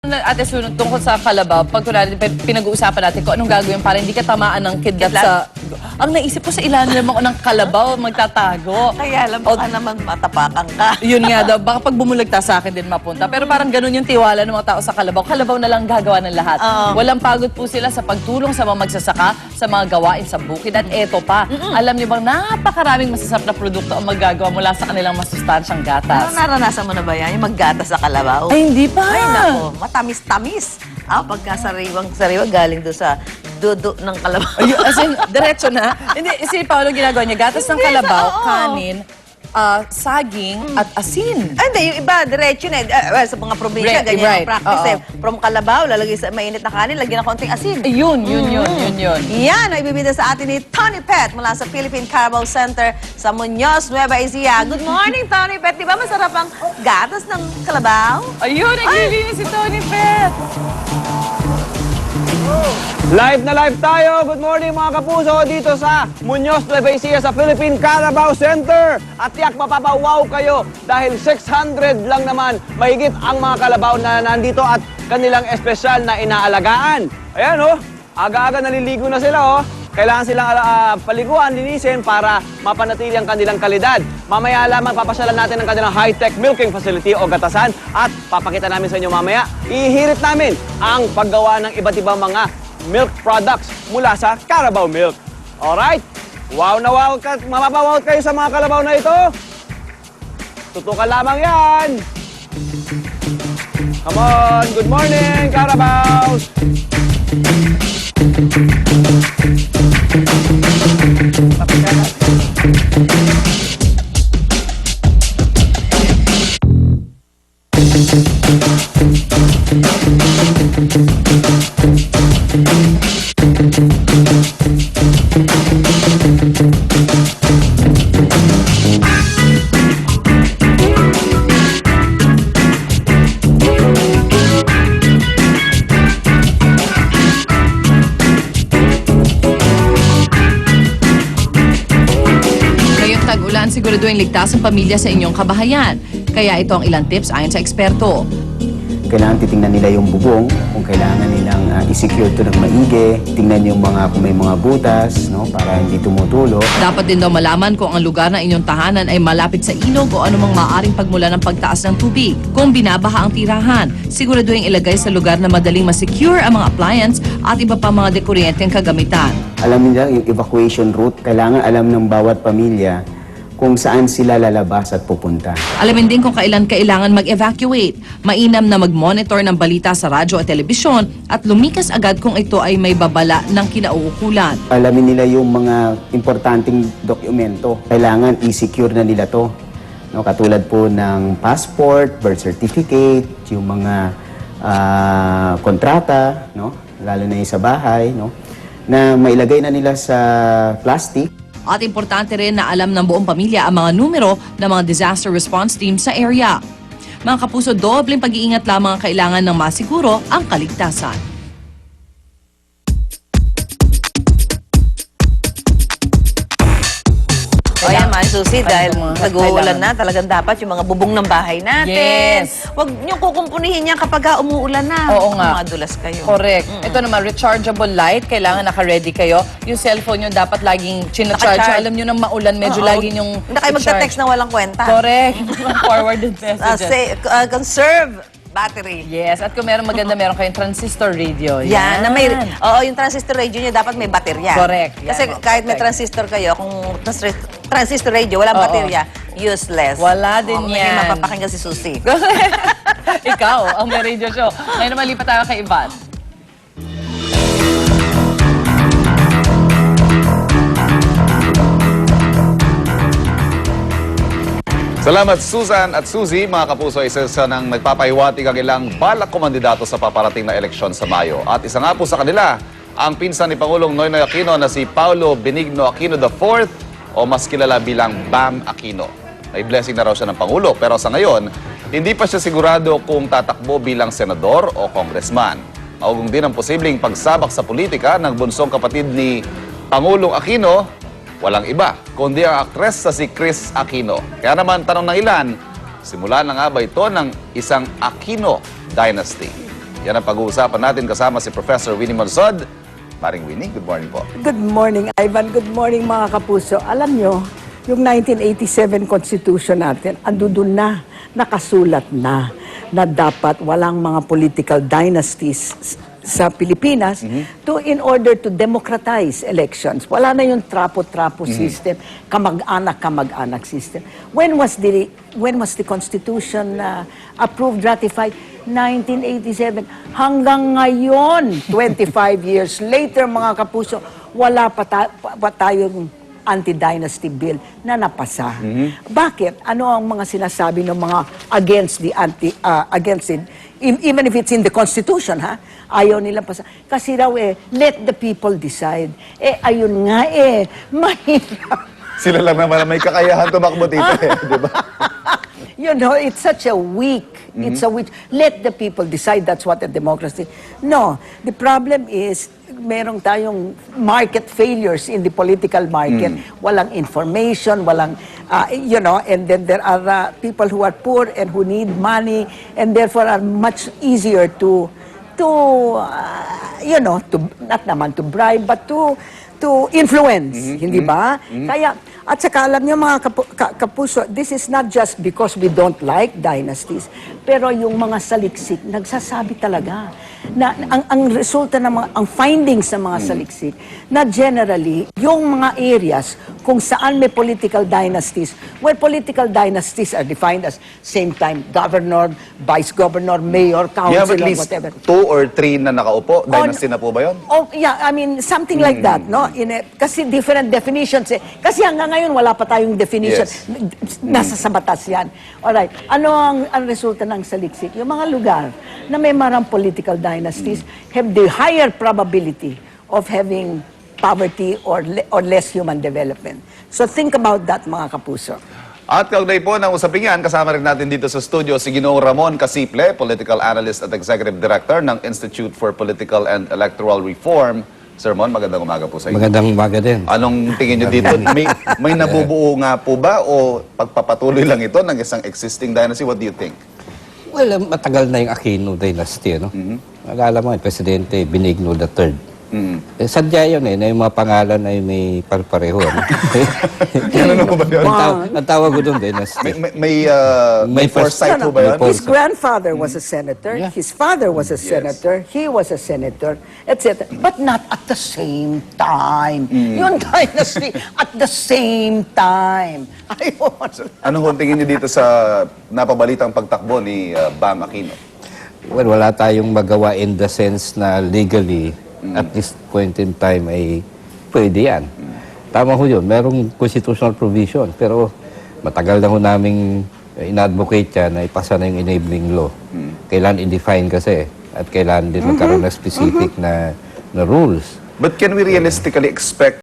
Ate Sunod, tungkol sa Kalabaw, pag kunwari pinag-uusapan natin kung anong gagawin para hindi ka tamaan ng kidlat sa... Ang naisip ko sa ilalim ako ng Kalabaw, magtatago. Kaya alam baka naman matapakan ka. Yun nga daw, baka pag bumulagta sa akin din mapunta. Pero parang ganun yung tiwala ng mga tao sa Kalabaw. Kalabaw na lang gagawa ng lahat. Walang pagod po sila sa pagtulong sa mga magsasaka, sa mga gawain sa bukid. At eto pa, alam niyo bang napakaraming masasarap na produkto ang magagawa mula sa kanilang masustansyang gatas. Naranasan mo na ba yan? Yung maggatas sa Kalabaw? Ay, hindi pa. Ay, nako. Matamis-tamis. Pagka sariwang galing doon sa dudo ng Kalabaw. Ay, as in, diretso na. Hindi, si Paolo ginagawa niya, gatas ng Kalabaw, kanin, saging, at asin. Ay, hindi. Yung iba, diretso na. Well, sa mga probinsya, ganyan ang practice eh. From Kalabaw, lalagay sa mainit na kanin, lagyan ng konting asin. Yun. Yan ang ibibida sa atin ni Tony Pet mula sa Philippine Carabao Center sa Muñoz, Nueva Ecija. Good morning, Tony Pet. Di ba masarap ang gatas ng Kalabaw? Ayun, naglilinis si Tony Pet. Live na live tayo. Good morning mga kapuso dito sa Muñoz, Nueva Ecija sa Philippine Carabao Center. At yak mapapawaw kayo dahil 600 lang naman mahigit ang mga kalabaw na nandito at kanilang espesyal na inaalagaan. Ayan oh, aga-aga naliligo na sila oh. Kailangan silang paliguan, linisin para mapanatili ang kanilang kalidad. Mamaya lamang papasyalan natin ang kanilang high-tech milking facility o gatasan at papakita namin sa inyo mamaya. Ihirit namin ang paggawa ng iba't ibang mga milk products mula sa Carabao Milk. Alright? Wow na wow, mapapawaw kayo sa mga kalabaw na ito. Tutukan lamang yan. Come on, good morning, Carabao! Siguraduhin ligtas ang pamilya sa inyong kabahayan. Kaya ito ang ilang tips ayon sa eksperto. Kailangan titingnan nila yung bubong, kung kailangan nilang i-secure ito ng maigi. Tingnan yung mga, kung may mga butas, no, para hindi tumutulo. Dapat din daw malaman kung ang lugar na inyong tahanan ay malapit sa ilog o anumang maaaring pagmula ng pagtaas ng tubig. Kung binabaha ang tirahan, siguraduhin ilagay sa lugar na madaling ma-secure ang mga appliance at iba pa mga dekuryenteng kagamitan. Alam nila yung evacuation route. Kailangan alam ng bawat pamilya kung saan sila lalabas at pupunta. Alamin din kung kailan kailangan mag-evacuate. Mainam na mag-monitor ng balita sa radyo at telebisyon at lumikas agad kung ito ay may babala ng kinauukulan. Alamin nila yung mga importanteng dokumento. Kailangan i-secure na nila to. No, katulad po ng passport, birth certificate, yung mga kontrata, no, lalo na yung sa bahay, no, na mailagay na nila sa plastic. At importante rin na alam ng buong pamilya ang mga numero ng mga disaster response team sa area. Mga kapuso, dobleng pag-iingat lamang ang kailangan ng masiguro ang kaligtasan. O yan, Ma'am Susie, dahil mga nag-uulan kailangan? na, talagang dapat yung mga bubong ng bahay natin. Yes. Huwag niyong kukumpunihin yan kapag umuulan na. Oo nga. Madulas kayo. Correct. Ito naman, rechargeable light. Kailangan naka-ready kayo. Yung cellphone nyo dapat laging chinacharge. Naka-charge. Alam nyo nang maulan, medyo lagi yung Hindi kayo magta-text na walang kwenta. Correct. Forwarded messages. Conserve battery. Yes, at kung meron maganda, meron kayong transistor radio. Yan, na may, yung transistor radio niya dapat may baterya. Correct. Yan, Kasi kahit may transistor kayo, kung transistor radio, walang baterya, useless. Wala din May yan. mapapakinggan si Susie. Ikaw, ang may radio show. Ngayon naman lipat tayo kay Ivan. Salamat Susan at Suzy, mga kapuso, isa ng nagpapahiwatig ang ilang balak kumandidato sa paparating na eleksyon sa Mayo. At isa nga po sa kanila, ang pinsan ni Pangulong Noynoy Aquino na si Paulo Benigno Aquino IV o mas kilala bilang Bam Aquino. May blessing na raw siya ng Pangulo pero sa ngayon, hindi pa siya sigurado kung tatakbo bilang senador o congressman. Maugong din ang posibleng pagsabak sa politika ng bunsong kapatid ni Pangulong Aquino. Walang iba, kundi ang aktres sa si Kris Aquino. Kaya naman, tanong ng ilan, simula na nga ba ito ng isang Aquino dynasty? Yan ang pag-uusapan natin kasama si Professor Winnie Malsod. Paring Winnie, good morning po. Good morning, Ivan. Good morning, mga kapuso. Alam nyo, yung 1987 Constitution natin, andun na, nakasulat na dapat walang mga political dynasties sa Pilipinas in order to democratize elections. Wala na yung trapo-trapo system, kamag-anak system. When was the Constitution approved, ratified? 1987. Hanggang ngayon, 25 years later, mga kapuso, wala pa tayong anti-dynasty bill na napasa. Bakit? Ano ang mga sinasabi ng mga against it? Even if it's in the Constitution, ha? Ayaw nilang pasa. Kasi raw let the people decide. Ayun nga mahirap. Sila lang naman ang may kakayahan tumakbo dito di ba? You know, it's such a let the people decide. That's what a democracy. No, the problem is merong tayong market failures in the political market. Walang information, walang and then there are people who are poor and who need money and therefore are much easier to not naman to bribe but to influence, hindi ba? Kaya, at saka alam niyo mga kapuso, this is not just because we don't like dynasties, pero yung mga saliksik, nagsasabi talaga na ang resulta ng ang findings ng mga saliksik, na generally, yung mga areas kung saan may political dynasties, where political dynasties are defined as same time, governor, vice governor, mayor, You have council, at or least whatever. 2 or 3 na nakaupo. Dynasty na po ba yun? Oh, yeah, I mean, something like that, no? Kasi different definitions. Kasi hanggang ngayon, wala pa tayong definition. Yes. Nasa sa batas yan. Alright, ano ang resulta ng saliksik? Yung mga lugar na may marang political dynasties have the higher probability of having poverty or less human development. So think about that, mga kapuso. At kaugnay po ng usaping yan, kasama rin natin dito sa studio si Ginoong Ramon Casiple, Political Analyst at Executive Director ng Institute for Political and Electoral Reform. Sir Mon, magandang umaga po sa inyo. Magandang umaga din. Anong tingin nyo dito? May nabubuo nga po ba o pagpapatuloy lang ito ng isang existing dynasty? What do you think? Well, matagal na yung Aquino dynasty, no? Alala mo, yung Presidente Benigno III. Sadya yun na yung mga pangalan ay may pareho. No? Ano ba yun? Ang tawag ko doon dynasty. May foresight po ba yun? His grandfather was a senator, Yeah. his father was a senator, he was a senator, etc. But not at the same time. Yung dynasty at the same time. Ayun. Ano ho tingin nyo dito sa napabalitang pagtakbo ni Bam Aquino? Well, wala tayong magawa in the sense na legally, at this point in time ay pwede yan. Tama ho yun, merong constitutional provision, pero matagal na ho naming in-advocate yan na ipasa na yung enabling law. Kailan i-define kasi at kailan din magkaroon na specific na rules. But can we realistically expect